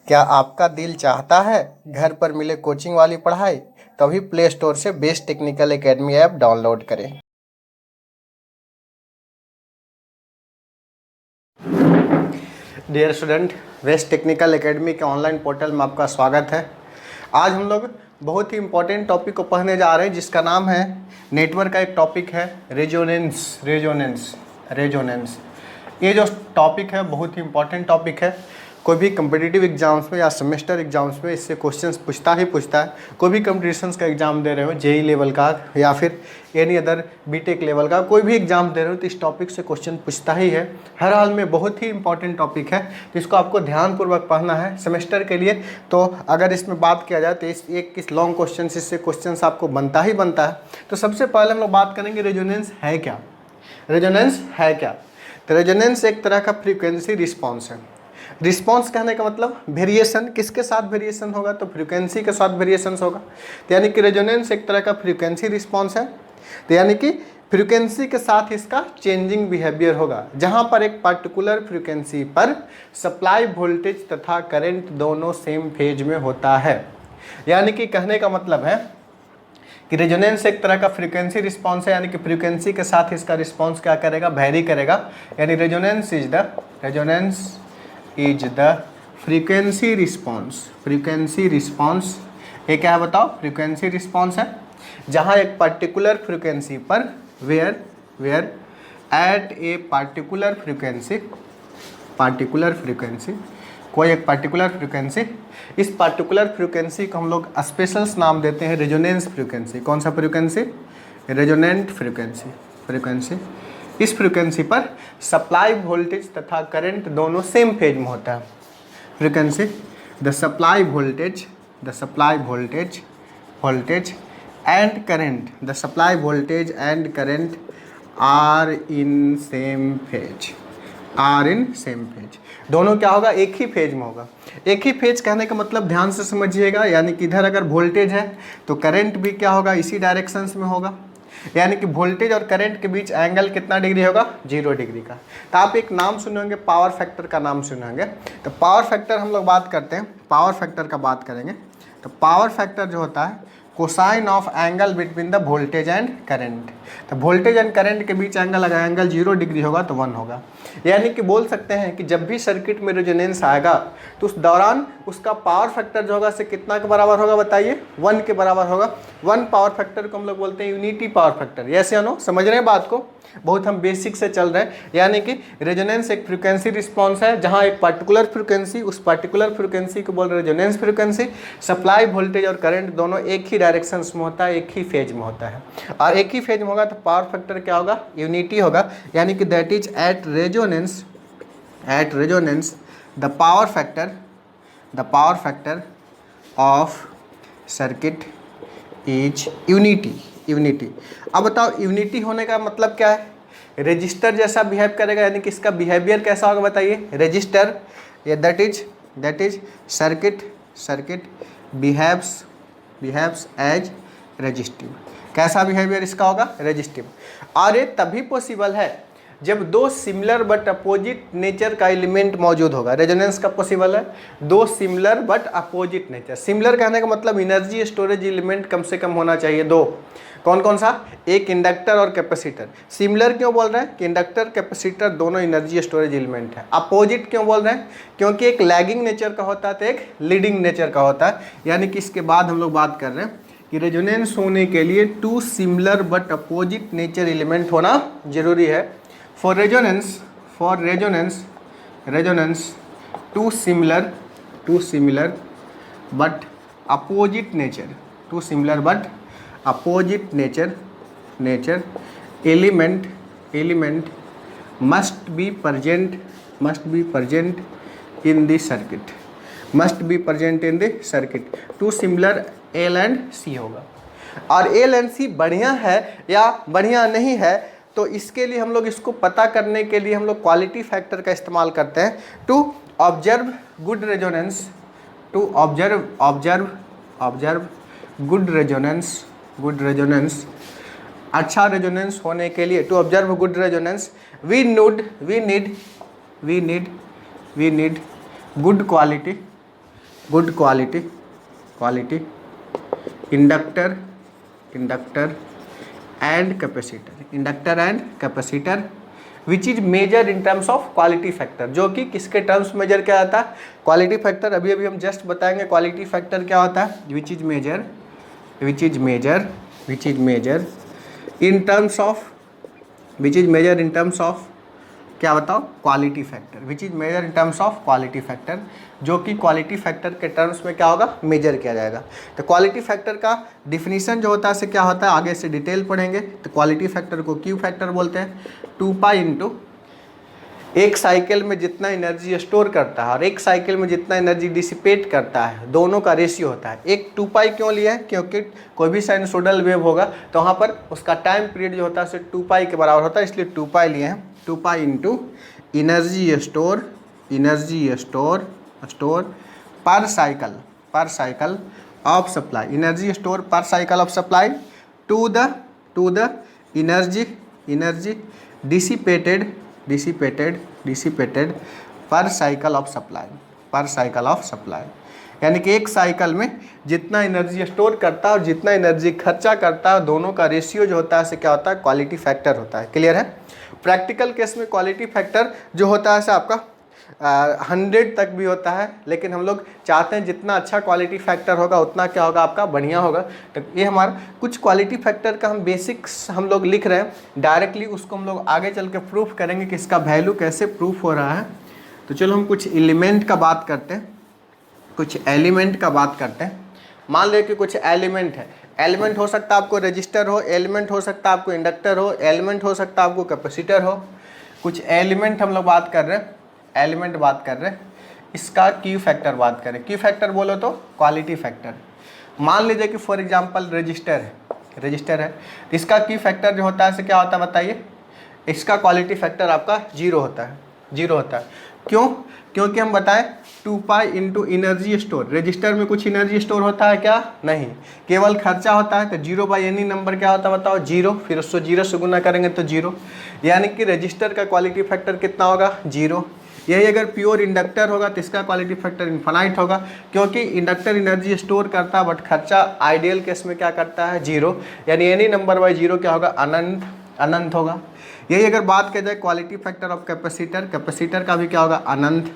क्या आपका दिल चाहता है घर पर मिले कोचिंग वाली पढ़ाई? तभी प्ले स्टोर से best technical academy app download करें। Dear student, best technical academy के ऑनलाइन पोर्टल में आपका स्वागत है। आज हम लोग बहुत ही इम्पोर्टेंट टॉपिक को पढ़ने जा रहे हैं, जिसका नाम है नेटवर्क का एक टॉपिक है रेजोनेंस। ये जो टॉपिक है बहुत ही इम्पोर्टेंट टॉपिक है। कोई भी कम्पिटिटिव एग्जाम्स में या सेमेस्टर एग्जाम्स में इससे क्वेश्चंस पूछता है। कोई भी कॉम्पिटिशन्स का एग्जाम दे रहे हो, जेई लेवल का या फिर एनी अदर बीटेक लेवल का कोई भी एग्जाम दे रहे हो तो इस टॉपिक से क्वेश्चन पूछता ही है। हर हाल में बहुत ही इंपॉर्टेंट टॉपिक है, तो इसको आपको ध्यानपूर्वक पढ़ना है सेमेस्टर के लिए। तो अगर इसमें बात किया जाए तो इस लॉन्ग क्वेश्चन इससे क्वेश्चन आपको बनता है। तो सबसे पहले हम लोग बात करेंगे रेजोनेंस है क्या। तो रेजोनेंस एक तरह का फ्रीक्वेंसी रिस्पॉन्स है। रिस्पॉन्स कहने का मतलब वेरिएशन, किसके साथ वेरिएशन होगा? तो फ्रीक्वेंसी के साथ वेरिएशन होगा। तो यानी कि रेजोनेंस एक तरह का फ्रीक्वेंसी रिस्पॉन्स है। तो यानी कि फ्रीक्वेंसी के साथ इसका चेंजिंग बिहेवियर होगा, जहां पर एक पर्टिकुलर फ्रीक्वेंसी पर सप्लाई वोल्टेज तथा करंट दोनों सेम फेज में होता है। यानी कि कहने का मतलब है कि रेजोनेंस एक तरह का फ्रीक्वेंसी रिस्पॉन्स है, यानी कि फ्रीक्वेंसी के साथ इसका रिस्पॉन्स क्या करेगा? वैरी करेगा। यानी resonance is the frequency response. ये क्या है बताओ? फ्रीक्वेंसी रिस्पॉन्स है, जहां एक पर्टिकुलर फ्रीक्वेंसी पर where at a particular frequency कोई एक पर्टिकुलर फ्रीक्वेंसी, इस पर्टिकुलर फ्रीक्वेंसी को हम लोग स्पेशल्स नाम देते हैं रेजोनेंस फ्रीक्वेंसी। कौन सा फ्रीक्वेंसी? Resonant frequency. इस फ्रीक्वेंसी पर सप्लाई वोल्टेज तथा करंट दोनों सेम फेज में होता है। Frequency the supply voltage and current are in same phase. दोनों क्या होगा? एक ही फेज में होगा। एक ही फेज कहने का मतलब ध्यान से समझिएगा, यानी कि इधर अगर वोल्टेज है तो करंट भी क्या होगा? इसी डायरेक्शंस में होगा। यानी कि वोल्टेज और करंट के बीच एंगल कितना डिग्री होगा? 0 डिग्री का। तो आप एक नाम सुने होंगे, पावर फैक्टर का नाम सुने होंगे। तो पावर फैक्टर हम लोग बात करते हैं, पावर फैक्टर का बात करेंगे। तो पावर फैक्टर जो होता है cosine of angle between the voltage and current. तो वोल्टेज एंड करंट के बीच एंगल, अगर एंगल 0 डिग्री होगा तो 1 होगा। यानी कि बोल सकते हैं कि जब भी सर्किट में रेजोनेंस आएगा तो उस दौरान उसका पावर फैक्टर जो होगा से कितना के बराबर होगा? बताइए, 1 के बराबर होगा। 1 पावर फैक्टर को हम लोग बोलते हैं यूनिटी पावर फैक्टर। यस या नो? समझ रहे हैं बात को? बहुत हम बेसिक से चल रहे हैं। यानी कि रेजोनेंस एक फ्रीक्वेंसी रिस्पॉन्स है, जहां एक पर्टिकुलर फ्रीक्वेंसी, उस पर्टिकुलर फ्रीक्वेंसी को बोल रहे हैं रेजोनेंस फ्रीक्वेंसी। सप्लाई वोल्टेज और करंट दोनों एक ही डायरेक्शंस में होता है, एक ही फेज में होता है। और एक ही फेज में होगा तो पावर फैक्टर क्या होगा? यूनिटी होगा। यानी कि that is at resonance the power factor of circuit is unity. अब बताओ, यूनिटी होने का मतलब क्या है? रजिस्टर जैसा बिहेव करेगा, यानी कि इसका बिहेवियर कैसा होगा? बताइए। Resistor that is circuit behaves as resistive. कैसा बिहेवियर इसका होगा? रेजिस्टिव। और ये तभी पॉसिबल है जब दो सिमिलर बट अपोजिट नेचर का एलिमेंट मौजूद होगा। रेजोनेंस का पॉसिबल है दो similar but opposite nature. Similar कहने का मतलब एनर्जी स्टोरेज एलिमेंट कम से कम होना चाहिए 2। कौन सा? एक इंडक्टर और कैपेसिटर। सिमिलर क्यों बोल रहे हैं? कि इंडक्टर कैपेसिटर दोनों एनर्जी स्टोरेज एलिमेंट है। अपोजिट क्यों बोल रहे हैं? क्योंकि एक लैगिंग नेचर का होता है तो एक लीडिंग नेचर का होता है। यानी कि इसके बाद हम लोग बात कर रहे हैं कि रेजोनेंस होने के लिए 2 similar but opposite nature element होना जरूरी है। For resonance, two similar but opposite nature element must be present in the circuit. Two similar L and C होगा। और L and C बढ़िया है या बढ़िया नहीं है, तो इसके लिए हम लोग इसको पता करने के लिए हम लोग क्वालिटी फैक्टर का इस्तेमाल करते हैं। टू ऑब्जर्व गुड रेजोनेंस अच्छा रेजोनेंस होने के लिए, to observe good resonance we need good quality good quality inductor and capacitor which is measure in terms of quality factor, जो कि किसके टर्म्स मेजर क्या आता है, क्वालिटी फैक्टर। अभी हम जस्ट बताएंगे क्वालिटी फैक्टर क्या होता है। Which is measure in terms of क्या बताओ, quality factor. Which is measure in terms of quality factor, जो कि क्वालिटी फैक्टर के टर्म्स में क्या होगा, मेजर किया जाएगा। तो क्वालिटी फैक्टर का डिफिनीशन जो होता है से क्या होता है, आगे से डिटेल पढ़ेंगे। तो क्वालिटी फैक्टर को क्यू फैक्टर बोलते हैं। 2 पाई इंटू एक साइकिल में जितना एनर्जी स्टोर करता है और एक साइकिल में जितना एनर्जी डिसिपेट करता है, दोनों का रेशियो होता है। एक 2 पाई क्यों लिया है, क्योंकि कोई भी साइनसोइडल वेव होगा तो वहाँ पर उसका टाइम पीरियड जो होता है उसे 2 पाई के बराबर होता है, इसलिए 2 पाई लिए हैं। 2 pi into energy store per cycle of supply, energy store per cycle of supply to the energy dissipated per cycle of supply, यानी कि एक साइकिल में जितना एनर्जी स्टोर करता है और जितना एनर्जी खर्चा करता है, दोनों का रेशियो जो होता है से क्या होता है, क्वालिटी फैक्टर होता है। क्लियर है। प्रैक्टिकल केस में क्वालिटी फैक्टर जो होता है से आपका 100 तक भी होता है, लेकिन हम लोग चाहते हैं जितना अच्छा क्वालिटी फैक्टर होगा उतना क्या होगा, आपका बढ़िया होगा। तो ये हमारा कुछ क्वालिटी फैक्टर का हम बेसिक्स हम लोग लिख रहे हैं, डायरेक्टली उसको हम लोग आगे चल के प्रूफ करेंगे कि इसका वैल्यू कैसे प्रूफ हो रहा है। तो चलो हम कुछ एलिमेंट का बात करते हैं, मान ले कि कुछ एलिमेंट है। एलिमेंट हो सकता है आपको रजिस्टर हो, एलिमेंट हो सकता है आपको इंडक्टर हो, एलिमेंट हो सकता है आपको कैपेसिटर हो। कुछ एलिमेंट हम लोग बात कर रहे हैं, इसका क्यू फैक्टर बात करें। क्यू फैक्टर बोलो तो क्वालिटी फैक्टर। मान लीजिए कि फॉर एग्जांपल रजिस्टर है, तो इसका क्यू फैक्टर जो होता है से क्या होता है बताइए, इसका क्वालिटी फैक्टर आपका जीरो होता है। क्यों? क्योंकि हम बताएं 2 pi into energy store, register में कुछ एनर्जी स्टोर होता है क्या, नहीं, केवल खर्चा होता है। तो 0 बाई एनी नंबर क्या होता है बताओ, 0, फिर उसको 0 से गुना करेंगे तो 0, यानी कि रजिस्टर का क्वालिटी फैक्टर कितना होगा, 0। यही अगर प्योर इंडक्टर होगा तो इसका क्वालिटी फैक्टर इन्फानाइट होगा, क्योंकि इंडक्टर एनर्जी स्टोर करता है बट खर्चा आइडियल केस में क्या करता है, 0, यानी एनी नंबर बाई 0 क्या होगा, अनंत होगा। यही अगर बात की जाए क्वालिटी फैक्टर ऑफ कैपेसिटर का भी क्या होगा, अनंत।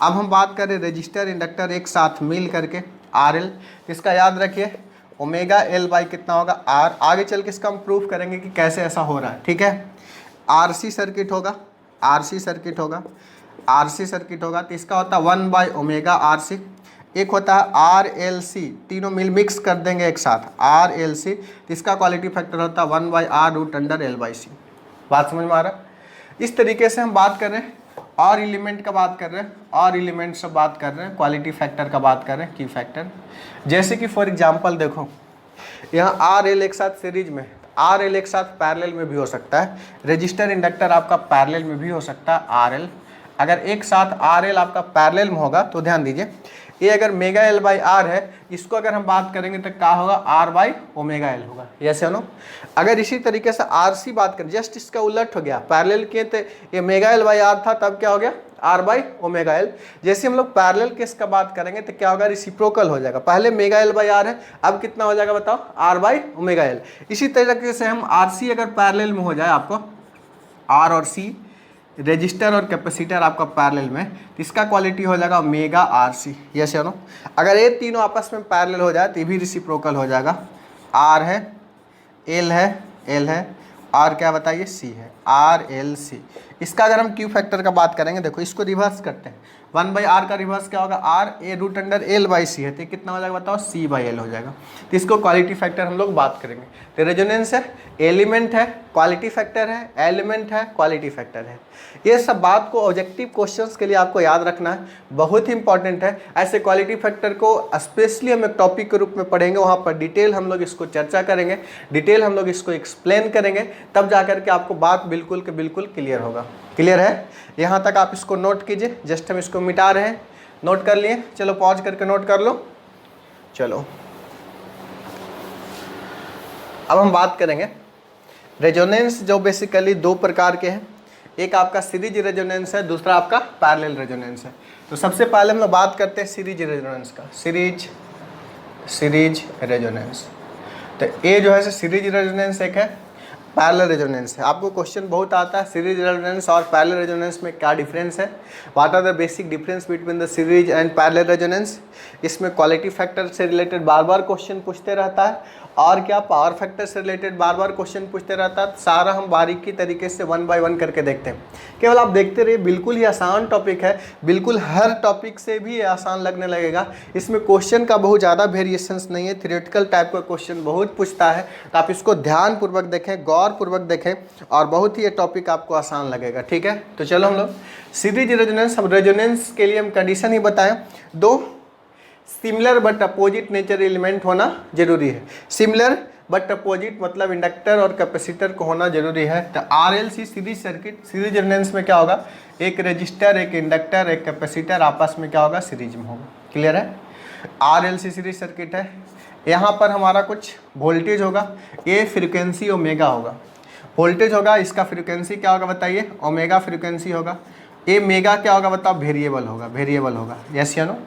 अब हम बात करें रजिस्टर इंडक्टर एक साथ मिल करके RL, इसका याद रखिए ओमेगा L बाई कितना होगा, R। आगे चल के इसका हम प्रूफ करेंगे कि कैसे ऐसा हो रहा है। ठीक है। RC सर्किट होगा तो इसका होता है 1 बाई ओमेगा RC। एक होता है RLC, तीनों मिक्स कर देंगे एक साथ RLC, तो इसका क्वालिटी फैक्टर होता है 1 by R root under L by C। बात समझ में आ रहा है। इस तरीके से हम बात कर रहे हैं और एलिमेंट का बात कर रहे हैं, क्वालिटी फैक्टर का बात कर रहे हैं, की फैक्टर। जैसे कि फॉर एग्जांपल देखो यहाँ RL एक साथ सीरीज में, RL एक साथ पैरेलल में भी हो सकता है, रजिस्टर इंडक्टर आपका पैरेलल में भी हो सकता है RL। अगर एक साथ RL आपका पैरेलल में होगा तो ध्यान दीजिए, ये अगर मेगा L बाई R है, इसको अगर हम बात करेंगे तो क्या होगा, R बाई ओमेगा L होगा। यस या नो। अगर इसी तरीके से RC बात करें, जस्ट इसका उलट हो गया, पैरेलल किए थे ये मेगा L बाई R था, तब क्या हो गया, R बाई ओमेगा L। जैसे हम लोग पैरेलल केस का बात करेंगे तो क्या होगा, रेसिप्रोकल हो जाएगा। पहले मेगा L बाई R है, अब कितना हो जाएगा बताओ, R बाई ओमेगा L। इसी तरीके से हम RC अगर पैरेलल में हो जाए आपको, R और C रजिस्टर और कैपेसिटर आपका पैरेलल में, तो इसका क्वालिटी हो जाएगा ओमेगा RC। यस या नो। अगर ये तीनों आपस में पैरेलल हो जाए तो ये भी रेसिप्रोकल हो जाएगा। R है, L है और क्या बताइए, C है, RLC। इसका अगर हम क्यू फैक्टर का बात करेंगे, देखो इसको रिवर्स करते हैं, 1 बाई R का रिवर्स क्या होगा, R A root under L by C है, तो कितना हो जाएगा बताओ, C बाई L हो जाएगा। तो इसको क्वालिटी फैक्टर हम लोग बात करेंगे। तो रेजोनेंस है, एलिमेंट है, क्वालिटी फैक्टर है, एलिमेंट है, क्वालिटी फैक्टर है। ये सब बात को ऑब्जेक्टिव क्वेश्चंस के लिए आपको याद रखना है, बहुत ही इंपॉर्टेंट है। ऐसे क्वालिटी फैक्टर को स्पेशली हम एक टॉपिक के रूप में पढ़ेंगे, वहाँ पर डिटेल हम लोग इसको चर्चा करेंगे, डिटेल हम लोग इसको एक्सप्लेन करेंगे, तब जाकर के आपको बात बिल्कुल के बिल्कुल क्लियर होगा। क्लियर है। यहाँ तक आप इसको नोट कीजिए, जस्ट हम इसको मिटा रहे हैं, नोट कर लिए। चलो पॉज करके नोट कर लो। चलो अब हम बात करेंगे रेजोनेंस, जो बेसिकली 2 प्रकार के हैं। एक आपका सीरीज रेजोनेंस है, दूसरा आपका पैरेलल रेजोनेंस है। तो सबसे पहले हम लोग बात करते हैं सीरीज रेजोनेंस का, सीरीज रेजोनेंस। तो ये जो है सीरीज रेजोनेंस एक है, पैरेलल रेजोनेंस है। आपको क्वेश्चन बहुत आता है सीरीज रेजोनेंस और पैरेलल रेजोनेंस में क्या डिफरेंस है, what are the basic difference between the series and parallel resonance. इसमें क्वालिटी फैक्टर से रिलेटेड बार बार क्वेश्चन पूछते रहता है, और क्या पावर फैक्टर से रिलेटेड बार बार क्वेश्चन पूछते रहता है। सारा हम बारीकी तरीके से 1 बाय 1 करके देखते हैं, केवल आप देखते रहिए। बिल्कुल ही आसान टॉपिक है, बिल्कुल हर टॉपिक से भी आसान लगने लगेगा। इसमें क्वेश्चन का बहुत ज़्यादा वेरिएशंस नहीं है, थ्योरेटिकल टाइप का क्वेश्चन बहुत पूछता है। तो आप इसको ध्यानपूर्वक देखें, गौरपूर्वक देखें, और बहुत ही ये टॉपिक आपको आसान लगेगा। ठीक है, तो चलो हम लोग सीरीज रेजोनेंस, हम रेजोनेंस के लिए हम कंडीशन ही बताएं, दो similar but opposite nature element होना जरूरी है। सिमिलर बट अपोजिट मतलब इंडक्टर और कैपेसिटर को होना जरूरी है। तो RLC series circuit, series resonance में क्या होगा, एक रेजिस्टर, एक इंडक्टर, एक कैपेसिटर आपस में क्या होगा, सीरीज में होगा। क्लियर है, RLC सीरीज सर्किट है। यहाँ पर हमारा कुछ वोल्टेज होगा, ये फ्रिक्वेंसी ओमेगा होगा, वोल्टेज होगा, इसका फ्रिक्वेंसी क्या होगा बताइए, ओमेगा फ्रिक्वेंसी होगा। ये मेगा क्या होगा बताओ, वेरिएबल होगा, यस या नो।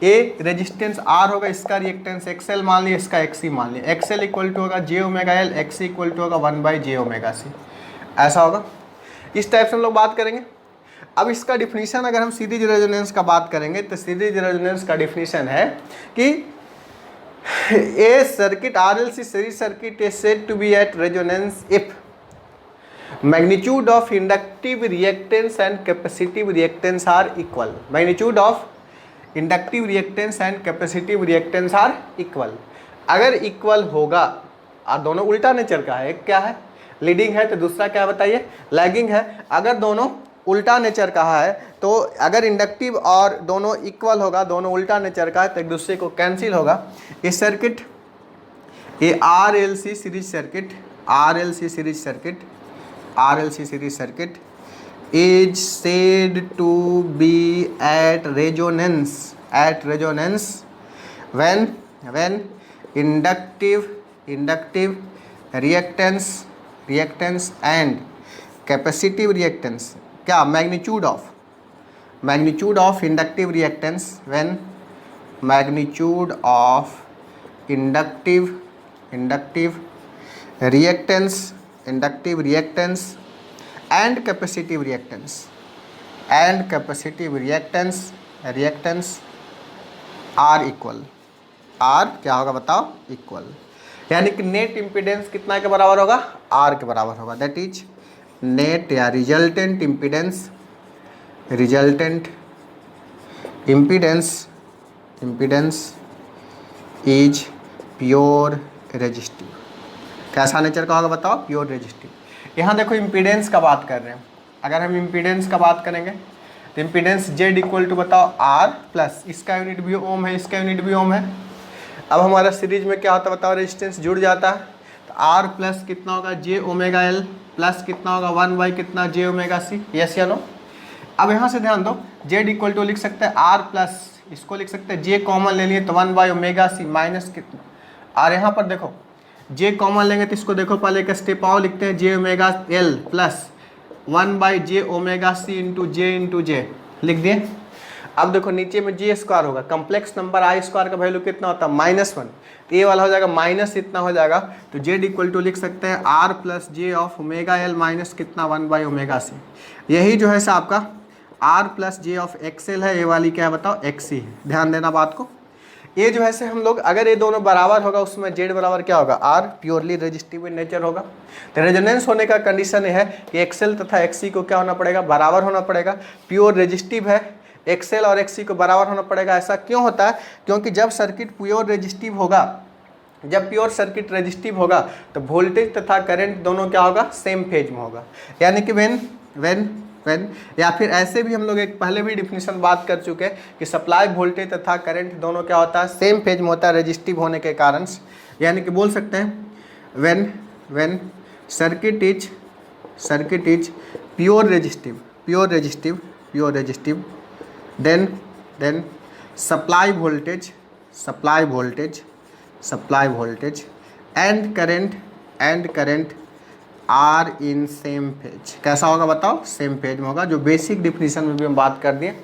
ए रेजिस्टेंस R होगा, इसका रिएक्टेंस XL मान लिया, इसका XC मान लिया। XL इक्वल टू होगा J omega L, XC equal to होगा 1 बाई J ओमेगा C, ऐसा होगा। इस टाइप से हम लोग बात करेंगे। अब इसका डिफिनीशन अगर हम सीरीज रेजोनेंस का बात करेंगे, तो सीरीज रेजोनेंस का डिफिनीशन है कि a circuit RLC series circuit is said to be at resonance if magnitude of inductive reactance and capacitive reactance are equal. Magnitude of inductive reactance and capacitive reactance are equal. अगर equal होगा, और दोनों उल्टा nature का है, एक क्या है लीडिंग है तो दूसरा क्या बताइए लैगिंग है। अगर दोनों उल्टा नेचर का है तो अगर इंडक्टिव और दोनों इक्वल होगा, दोनों उल्टा नेचर का है तो एक दूसरे को कैंसिल होगा। ये सर्किट, ये RLC series circuit is said to be at resonance when inductive reactance and capacitive reactance, क्या magnitude of inductive reactance, when magnitude of inductive reactance and capacitive reactance are equal, R क्या होगा बताओ, equal. यानी कि net impedance कितना के बराबर होगा, R के बराबर होगा। दैट इज नेट या resultant impedance is pure resistive. कैसा नेचर का होगा बताओ, प्योर रेजिस्टिव। यहाँ देखो इम्पीडेंस का बात कर रहे हैं, अगर हम इम्पीडेंस का बात करेंगे तो इम्पीडेंस Z इक्वल टू बताओ R प्लस, इसका यूनिट भी ओम है, इसका यूनिट भी ओम है। अब हमारा सीरीज में क्या होता है बताओ, रेजिस्टेंस जुड़ जाता है तो R प्लस कितना होगा J ओमेगा L प्लस कितना होगा 1 बाई कितना J ओमेगा C, यस या नो। अब यहाँ से ध्यान दो, Z इक्वल टू लिख सकते हैं R प्लस, इसको लिख सकते हैं J कॉमन ले लिए तो 1 बाई ओमेगा C माइनस कितना, और यहाँ पर देखो J कॉमन लेंगे तो इसको देखो पहले एक स्टेप आओ, लिखते हैं J omega L plus 1 by J omega C into J लिख दिए। अब देखो नीचे में J स्क्वायर होगा, कम्प्लेक्स नंबर I स्क्वायर का वैल्यू कितना होता है -1, तो ये वाला हो जाएगा माइनस इतना हो जाएगा, तो Z इक्वल टू लिख सकते हैं R plus J of omega L minus कितना 1 बाई ओमेगा C। यही जो है आपका R plus J of XL है, ये वाली क्या है बताओ, XC है। ध्यान देना बात को। ये जो है हम लोग अगर ये दोनों बराबर होगा उसमें Z बराबर क्या होगा, R purely resistive in nature होगा। तो रेजोनेंस होने का कंडीशन ये है कि XL तथा XC को क्या होना पड़ेगा, बराबर होना पड़ेगा। प्योर रेजिस्टिव है, XL और XC को बराबर होना पड़ेगा। ऐसा क्यों होता है, क्योंकि जब सर्किट प्योर रेजिस्टिव होगा, जब प्योर सर्किट रेजिस्टिव होगा तो वोल्टेज तथा करंट दोनों क्या होगा, सेम फेज में होगा। यानी कि व्हेन या फिर ऐसे भी हम लोग एक पहले भी डिफिनीशन बात कर चुके हैं कि सप्लाई वोल्टेज तथा करंट दोनों क्या होता है, सेम फेज में होता है रेजिस्टिव होने के कारण। यानी कि बोल सकते हैं when circuit is pure resistive then supply voltage and current are in same phase. कैसा होगा बताओ? सेम फेज में होगा, जो बेसिक डिफिनीशन में भी हम बात कर दिए।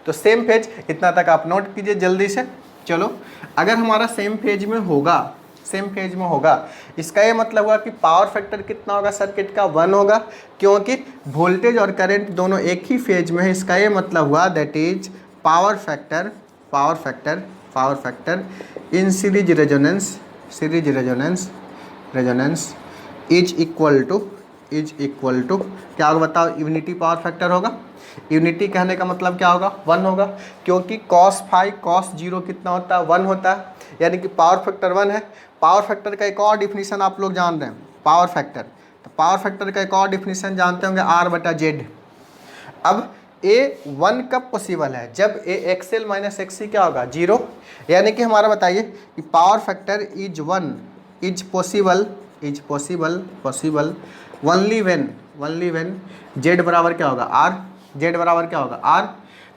तो सेम फेज इतना तक आप नोट कीजिए जल्दी से। चलो, अगर हमारा सेम फेज में होगा, सेम फेज में होगा, इसका ये मतलब हुआ कि पावर फैक्टर कितना होगा सर्किट का? 1 होगा, क्योंकि वोल्टेज और करंट दोनों एक ही फेज में है। इसका ये मतलब हुआ that is power factor in series resonance is equal to क्या होगा बताओ? यूनिटी पावर फैक्टर होगा। यूनिटी कहने का मतलब क्या होगा? 1 होगा, क्योंकि cos फाई cos 0 कितना होता है? 1 होता है, यानी कि पावर फैक्टर 1 है। पावर फैक्टर का एक और डिफिनीशन आप लोग जान रहे हैं, पावर फैक्टर। तो पावर फैक्टर का एक और डिफिनीशन जानते होंगे, R/Z। अब ए 1 कब पॉसिबल है? जब ए एक्सएल माइनस एक्सी क्या होगा? 0। यानी कि हमारा बताइए कि power factor is possible only when Z बराबर क्या होगा? आर। जेड बराबर क्या होगा? आर।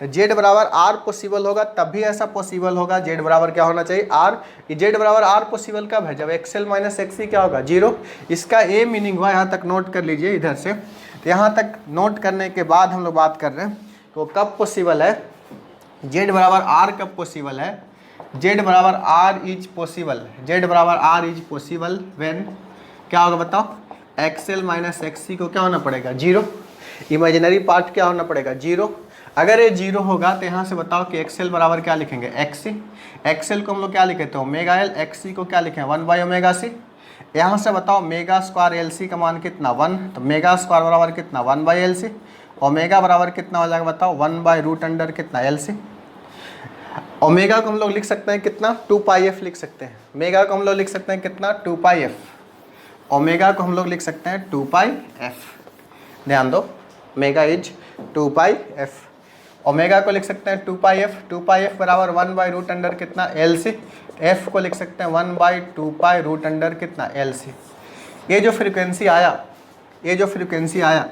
तो जेड बराबर आर पॉसिबल होगा, तभी ऐसा पॉसिबल होगा। जेड बराबर क्या होना चाहिए? आर। जेड बराबर आर पॉसिबल कब है? जब एक्सएल माइनस एक्सी क्या होगा? 0। इसका ए मीनिंग हुआ, यहाँ तक नोट कर लीजिए इधर से। तो यहाँ तक नोट करने के बाद हम लोग बात कर रहे हैं तो कब पॉसिबल है? जेड बराबर आर कब पॉसिबल है? जेड बराबर आर इज पॉसिबल व्हेन क्या होगा बताओ? एक्सएल माइनस एक्सी को क्या होना पड़ेगा? 0। इमेजिनरी पार्ट क्या होना पड़ेगा? 0। अगर ये 0 होगा तो यहाँ से बताओ कि एक्सएल बराबर क्या लिखेंगे? एक्सी। एक्सएल को हम लोग क्या लिखे थे? Omega L. एक्सी को क्या लिखे? 1/ओमेगा-c। यहाँ से बताओ मेगा स्क्वायर एल सी का मान कितना? 1। तो मेगा स्क्वायर बराबर कितना? 1/LC। ओमेगा बराबर कितना हो जाएगा बताओ? 1/√अंडर कितना? LC। ओमेगा को हम लोग लिख सकते हैं कितना? 2πf लिख सकते हैं। मेगा को हम लोग लिख सकते हैं कितना? 2πf। ओमेगा को हम लोग लिख सकते हैं 2πf। ध्यान दो, मेगा इज 2πf। ओमेगा को लिख सकते हैं 2πf। 2πf बराबर 1/√अंडर कितना? LC। f को लिख सकते हैं 1/2π√अंडर कितना? LC। ये जो फ्रीक्वेंसी आया,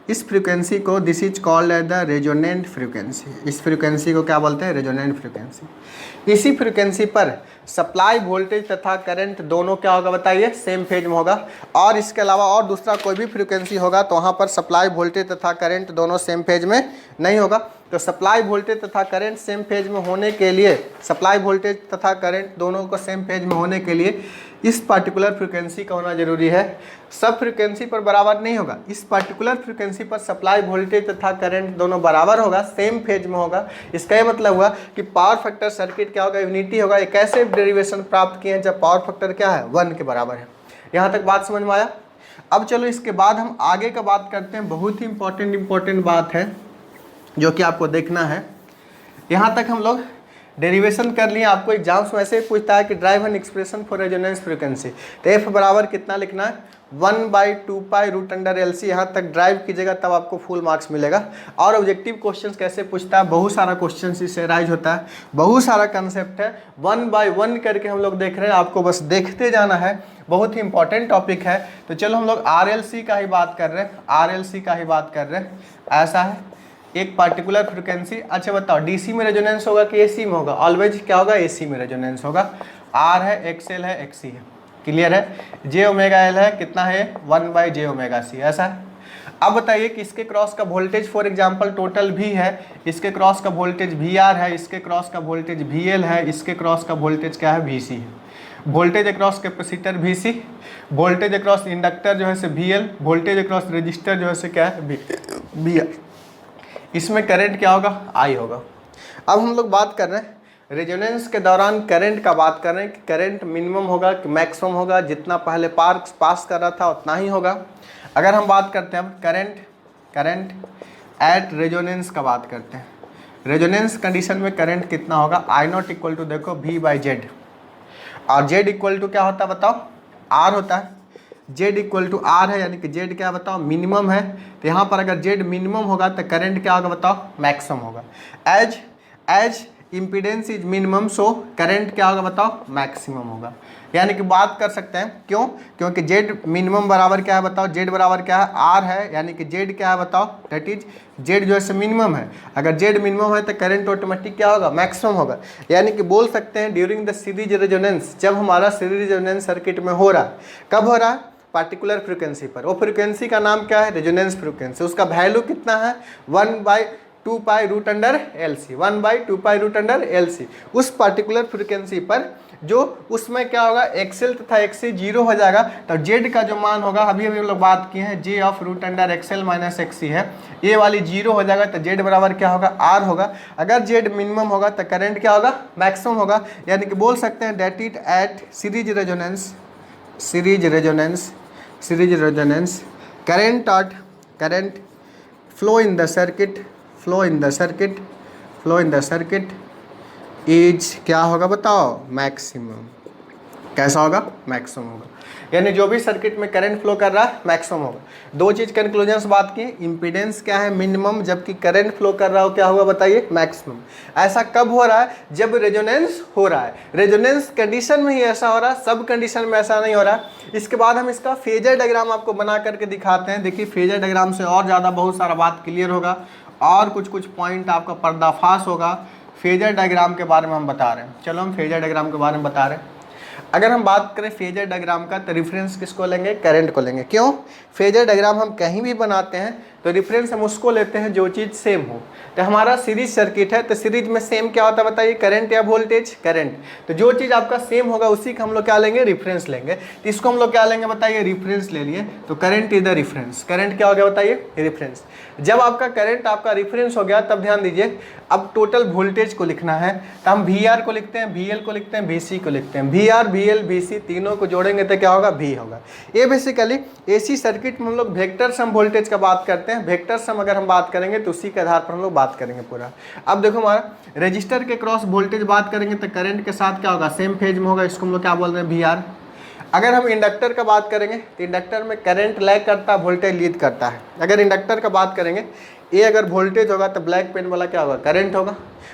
इस फ्रीक्वेंसी को this is called as the resonant frequency. इस फ्रीक्वेंसी को क्या बोलते हैं? Resonant frequency. इसी फ्रीक्वेंसी पर सप्लाई वोल्टेज तथा करंट दोनों क्या होगा बताइए? सेम फेज में होगा। और इसके अलावा और दूसरा कोई भी फ्रीक्वेंसी होगा तो वहाँ पर सप्लाई वोल्टेज तथा करंट दोनों सेम फेज में नहीं होगा। तो सप्लाई वोल्टेज तथा करंट सेम फेज में होने के लिए, सप्लाई वोल्टेज तथा करंट दोनों को सेम फेज में होने के लिए इस पार्टिकुलर फ्रीक्वेंसी का होना जरूरी है। सब फ्रीक्वेंसी पर बराबर नहीं होगा। इस पार्टिकुलर फ्रीक्वेंसी पर सप्लाई वोल्टेज तथा करंट दोनों बराबर होगा, सेम फेज में होगा। इसका ये मतलब हुआ कि पावर फैक्टर सर्किट क्या होगा? यूनिटी होगा। एक ऐसे डेरिवेशन प्राप्त किए हैं जब पावर फैक्टर क्या है? 1 के बराबर है। यहाँ तक बात समझ में आया? अब चलो इसके बाद हम आगे का बात करते हैं। बहुत ही इंपॉर्टेंट बात है जो कि आपको देखना है। यहाँ तक हम लोग डेरिवेशन कर लिए। आपको एग्जाम्स में ऐसे ही पूछता है कि drive an expression for resonance frequency. तो एफ बराबर कितना लिखना है? 1/2π√LC। यहाँ तक ड्राइव कीजिएगा तब आपको फुल मार्क्स मिलेगा। और ऑब्जेक्टिव क्वेश्चंस कैसे पूछता है? बहुत सारा क्वेश्चंस इससे राइज होता है, बहुत सारा कंसेप्ट है। 1 by 1 करके हम लोग देख रहे हैं, आपको बस देखते जाना है। बहुत ही इंपॉर्टेंट टॉपिक है। तो चलो हम लोग RLC का ही बात कर रहे हैं। ऐसा है एक पार्टिकुलर फ्रीक्वेंसी। अच्छा बताओ, डीसी में रेजोनेंस होगा कि एसी में होगा? ऑलवेज क्या होगा? एसी में रेजोनेंस होगा। आर है, एक्सएल है, एक्सी है। क्लियर है? j⍵L है, कितना है? 1/j⍵c। ऐसा है। अब बताइए कि इसके क्रॉस का voltage for example total V है, इसके क्रॉस का वोल्टेज VR है, इसके क्रॉस का वोल्टेज VL है, इसके क्रॉस का वोल्टेज क्या है? VC है। Voltage across capacitor VC, voltage across inductor जो है से VL, वोल्टेज अक्रॉस रजिस्टर जो है से क्या है? VR। इसमें करंट क्या होगा? I होगा। अब हम लोग बात कर रहे हैं रेजोनेंस के दौरान करंट का बात कर रहे हैं कि करंट मिनिमम होगा कि मैक्सिमम होगा? जितना पहले पास कर रहा था उतना ही होगा। अगर हम बात करते हैं अब करंट एट रेजोनेंस का बात करते हैं। रेजोनेंस कंडीशन में करंट कितना होगा? I0 इक्वल टू देखो V/Z। और Z इक्वल टू क्या होता है बताओ? R होता है। Z इक्वल टू R है, यानी कि Z क्या बताओ? मिनिमम है। तो यहाँ पर अगर Z मिनिमम होगा तो करंट क्या होगा बताओ? मैक्सिमम होगा। As impedance is minimum, so current क्या होगा बताओ? मैक्सिमम होगा। यानी कि बात कर सकते हैं क्यों? क्योंकि Z मिनिमम बराबर क्या है बताओ? Z बराबर क्या है? R है, यानी कि Z क्या है बताओ? दैट इज Z जो है मिनिमम है। अगर Z मिनिमम है तो करंट ऑटोमेटिक क्या होगा? मैक्सिमम होगा। यानी कि बोल सकते हैं ड्यूरिंग द सीरीज रेजोनेंस, जब हमारा सीरीज रेजोनेंस सर्किट में हो रहा है, कब हो रहा है? पार्टिकुलर फ्रीक्वेंसी पर। वो फ्रीक्वेंसी का नाम क्या है? Resonance frequency. उसका वैल्यू कितना है? 1/2 pi root under LC, 1/2 pi root under LC। उस पार्टिकुलर फ्रीक्वेंसी पर जो उसमें क्या होगा, एक्सएल तथा एक्सी जीरो हो जाएगा, तो जेड का जो मान होगा, अभी हम लोग बात किए हैं j of root under XL minus XC है, ये वाली जीरो हो जाएगा, तो जेड बराबर क्या होगा? आर होगा। अगर जेड मिनिमम होगा तो करंट क्या होगा? मैक्सिमम होगा। यानी कि बोल सकते हैं that it at series resonance current flow in the circuit is क्या होगा बताओ? मैक्सिमम। कैसा होगा? मैक्सिमम होगा। यानी जो भी सर्किट में करंट फ्लो कर रहा है मैक्सिमम होगा। दो चीज कंक्लूजन से बात की, इंपीडेंस क्या है? मिनिमम, जबकि करंट फ्लो कर रहा हो क्या होगा बताइए? मैक्सिमम। ऐसा कब हो रहा है? जब रेजोनेंस हो रहा है। रेजोनेंस कंडीशन में ही ऐसा हो रहा है, सब कंडीशन में ऐसा नहीं हो रहा है। इसके बाद हम इसका फेजर डायग्राम आपको बना करके दिखाते हैं। देखिए फेजर डायग्राम से और ज़्यादा बहुत सारा बात क्लियर होगा और कुछ पॉइंट आपका पर्दाफाश होगा। फेजर डायग्राम के बारे में हम बता रहे हैं। चलो हम फेजर डायग्राम के बारे में बता रहे हैं। अगर हम बात करें फेजर डायग्राम का, तो रेफरेंस किसको लेंगे? करंट को लेंगे। क्यों? फेजर डायग्राम हम कहीं भी बनाते हैं तो रेफरेंस हम उसको लेते हैं जो चीज़ सेम हो। तो हमारा सीरीज सर्किट है, तो सीरीज में सेम क्या होता है बताइए? करंट या वोल्टेज? करंट। तो जो चीज़ आपका सेम होगा उसी का हम लोग क्या लेंगे? रेफरेंस लेंगे। तो इसको हम लोग क्या लेंगे बताइए? रेफरेंस ले लिए। तो current is the reference. Current क्या हो गया बताइए? रेफरेंस। जब आपका करंट आपका रेफरेंस हो गया, तब ध्यान दीजिए, अब टोटल वोल्टेज को लिखना है, तो हम VR को लिखते हैं, VL को लिखते हैं, VC को लिखते हैं। VR, VL, VC तीनों को जोड़ेंगे तो क्या होगा? V होगा। ये बेसिकली AC सर्किट में हम लोग वेक्टर सम वोल्टेज का बात करते हैं। वेक्टर सम अगर हम बात करेंगे तो उसी के आधार पर हम लोग बात करेंगे पूरा। अब देखो हमारा रजिस्टर के क्रॉस वोल्टेज बात करेंगे तो करंट के साथ क्या होगा? सेम फेज में होगा। इसको हम लोग क्या बोल रहे हैं? VR। अगर हम इंडक्टर का बात करेंगे तो इंडक्टर में करंट लैग करता है, वोल्टेज लीड करता है। अगर इंडक्टर का बात करेंगे, ये अगर वोल्टेज होगा तो ब्लैक पेन वाला क्या होगा? करंट होगा।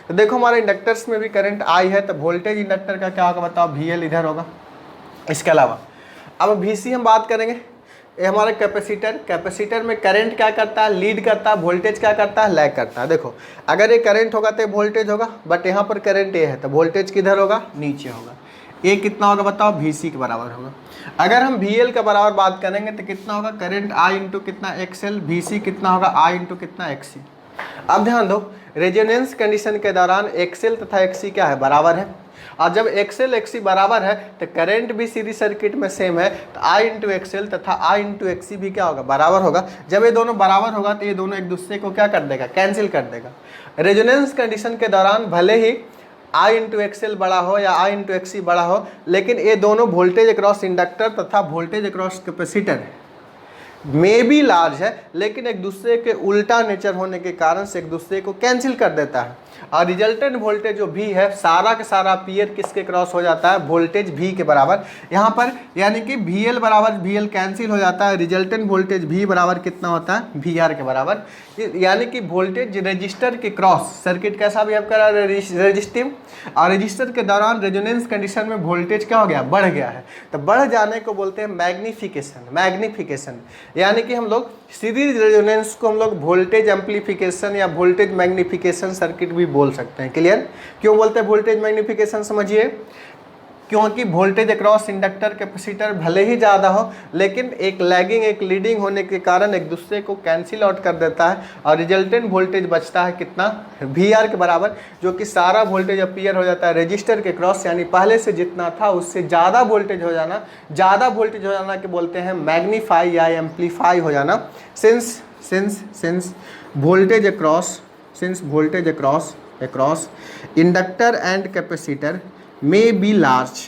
तो देखो हमारे इंडक्टर्स में भी करंट आई है, तो वोल्टेज इंडक्टर का क्या होगा बताओ? VL इधर होगा। इसके अलावा अब VC हम बात करेंगे, ये हमारा कैपेसिटर में करंट क्या करता है? लीड करता है। वोल्टेज क्या करता है? लैग करता है। देखो अगर ये करंट होगा तो वोल्टेज होगा, बट यहाँ पर करंट ये है तो वोल्टेज किधर होगा? नीचे होगा। ये कितना होगा बताओ? VC के बराबर होगा। अगर हम VL के बराबर बात करेंगे तो कितना होगा? करंट I इंटू कितना? XL। VC कितना होगा? I इंटू कितना? XC। अब ध्यान दो, रेजोनेंस कंडीशन के दौरान XL तथा XC क्या है? बराबर है। और जब XL XC बराबर है तो करंट भी सीरीज सर्किट में सेम है, तो I इंटू XL तथा I इंटू XC भी क्या होगा? बराबर होगा। जब ये दोनों बराबर होगा तो ये दोनों एक दूसरे को क्या कर देगा? कैंसिल कर देगा। रेजोनेंस कंडीशन के दौरान भले ही I इंटू XL बड़ा हो या I इंटू XC बड़ा हो, लेकिन ये दोनों वोल्टेज अक्रॉस इंडक्टर तथा वोल्टेज अक्रॉस कैपेसिटर में भी लार्ज है, लेकिन एक दूसरे के उल्टा नेचर होने के कारण से एक दूसरे को कैंसिल कर देता है। और रिजल्टेंट वोल्टेज जो V है, सारा का सारा पीयर किसके क्रॉस हो जाता है? वोल्टेज V के बराबर। यहाँ पर यानी कि VL बराबर VL कैंसिल हो जाता है। रिजल्टेंट वोल्टेज V बराबर कितना होता है? VR के बराबर। यानी कि वोल्टेज रजिस्टर के क्रॉस सर्किट कैसा बिहेव कर रहा है? रेजिस्टिव। और रजिस्टर के दौरान रेजोनेंस कंडीशन में वोल्टेज क्या हो गया? बढ़ गया है। तो बढ़ जाने को बोलते हैं मैग्निफिकेशन। यानी कि हम लोग सीरीज रेजोनेंस को हम लोग वोल्टेज एम्प्लीफिकेशन या वोल्टेज मैग्निफिकेशन सर्किट भी बोल सकते हैं। क्लियर? क्यों बोलते हैं वोल्टेज मैग्निफिकेशन? समझिए, क्योंकि वोल्टेज अक्रॉस इंडक्टर कैपेसिटर भले ही ज़्यादा हो, लेकिन एक लैगिंग एक लीडिंग होने के कारण एक दूसरे को कैंसिल आउट कर देता है और रिजल्टेंट वोल्टेज बचता है कितना? VR के बराबर, जो कि सारा वोल्टेज अपीयर हो जाता है रजिस्टर के क्रॉस। यानी पहले से जितना था उससे ज़्यादा वोल्टेज हो जाना के बोलते हैं मैग्नीफाई या एम्पलीफाई हो जाना। Since voltage across inductor and capacitor may be large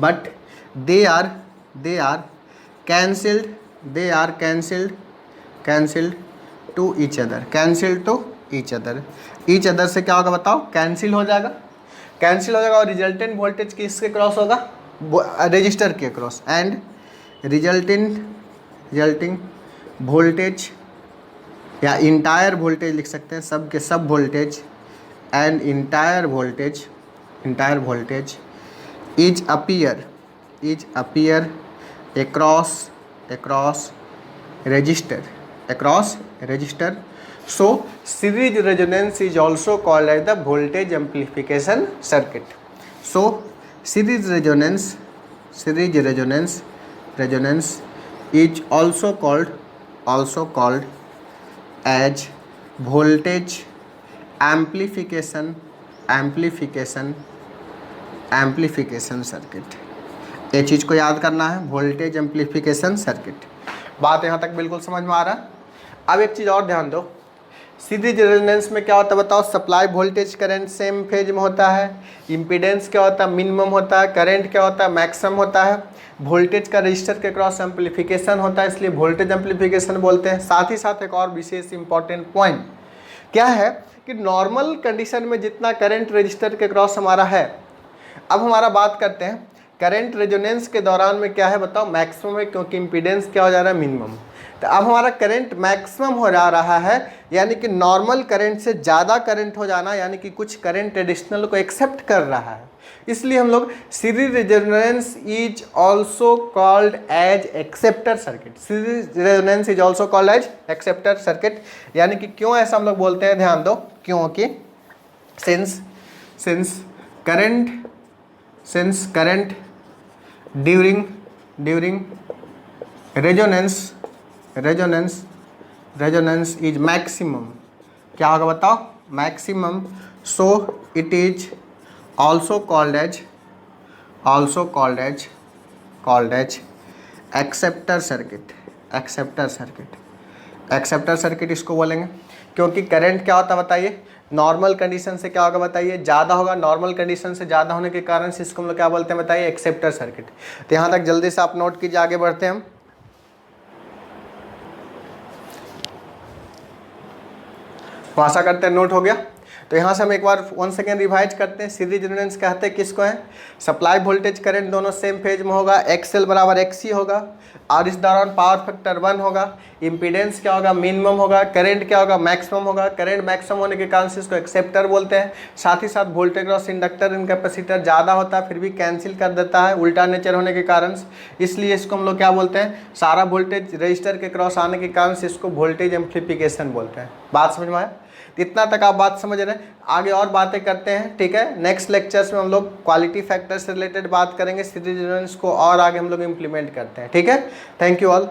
but they are cancelled to each other से क्या होगा बताओ? कैंसिल हो जाएगा और रिजल्टेंट वोल्टेज किसके क्रॉस होगा? रजिस्टर के क्रॉस। एंड रिजल्टिंग वोल्टेज या इंटायर वोल्टेज लिख सकते हैं, सब के सब voltage and entire voltage is appear across register. So series resonance is also called as the voltage amplification circuit. So series resonance series resonance is also called as voltage amplification circuit. ये चीज़ को याद करना है, voltage amplification circuit. बात यहाँ तक बिल्कुल समझ में आ रहा है। अब एक चीज़ और ध्यान दो, सीरीज रेजोनेंस में क्या होता है बताओ, supply voltage current same phase में होता है, इम्पीडेंस क्या होता है, मिनिमम होता है, करंट क्या होता है, मैक्सिमम होता है, वोल्टेज का रजिस्टर के क्रॉस एम्प्लीफिकेशन होता है, इसलिए वोल्टेज एम्प्लीफिकेशन बोलते हैं। साथ ही साथ एक और विशेष इंपॉर्टेंट पॉइंट क्या है कि नॉर्मल कंडीशन में जितना करंट रजिस्टर के क्रॉस हमारा है, अब हमारा बात करते हैं करंट रेजोनेंस के दौरान में क्या है बताओ, मैक्सिमम है, क्योंकि इम्पीडेंस क्या हो जा रहा है, मिनिमम। तो अब हमारा करंट मैक्सिमम हो जा रहा है, यानी कि नॉर्मल करंट से ज़्यादा करंट हो जाना, यानी कि कुछ करंट एडिशनल को एक्सेप्ट कर रहा है, इसलिए हम लोग series resonance is also called as acceptor circuit. Series resonance is also called as acceptor circuit, यानी कि क्यों ऐसा हम लोग बोलते हैं, ध्यान दो, क्योंकि since current during resonance is maximum, क्या होगा बताओ, maximum, so it is also called as acceptor circuit इसको बोलेंगे, क्योंकि करंट क्या होता है बताइए, नॉर्मल कंडीशन से क्या होगा बताइए, ज़्यादा होगा, नॉर्मल कंडीशन से ज़्यादा होने के कारण से इसको हम लोग क्या बोलते हैं बताइए, एक्सेप्टर सर्किट। तो यहाँ तक जल्दी से आप नोट कीजिए, आगे बढ़ते हैं हम। तो आशा करते हैं नोट हो गया। तो यहाँ से हम एक बार 1 सेकेंड रिवाइज करते हैं। सीरीज रेजोनेंस कहते हैं किसको है, सप्लाई वोल्टेज करंट दोनों सेम फेज में होगा, XL बराबर XC होगा, और इस दौरान पावर फैक्टर 1 होगा, इम्पीडेंस क्या होगा, मिनिमम होगा, करंट क्या होगा, मैक्सिमम होगा। करंट मैक्सिमम होने के कारण से इसको एक्सेप्टर बोलते हैं। साथ ही साथ वोल्टेज क्रॉस इंडक्टर इन कैपेसिटर ज़्यादा होता है, फिर भी कैंसिल कर देता है उल्टा नेचर होने के कारण, इसलिए इसको हम लोग क्या बोलते हैं, सारा वोल्टेज रजिस्टर के क्रॉस आने के कारण से इसको वोल्टेज एम्प्लीफिकेशन बोलते हैं। बात समझ में आया, इतना तक आप बात समझ रहे हैं। आगे और बातें करते हैं, ठीक है। नेक्स्ट लेक्चर्स में हम लोग क्वालिटी फैक्टर से रिलेटेड बात करेंगे, सीरीज रेजोनेंस को और आगे हम लोग इम्प्लीमेंट करते हैं, ठीक है। Thank you all.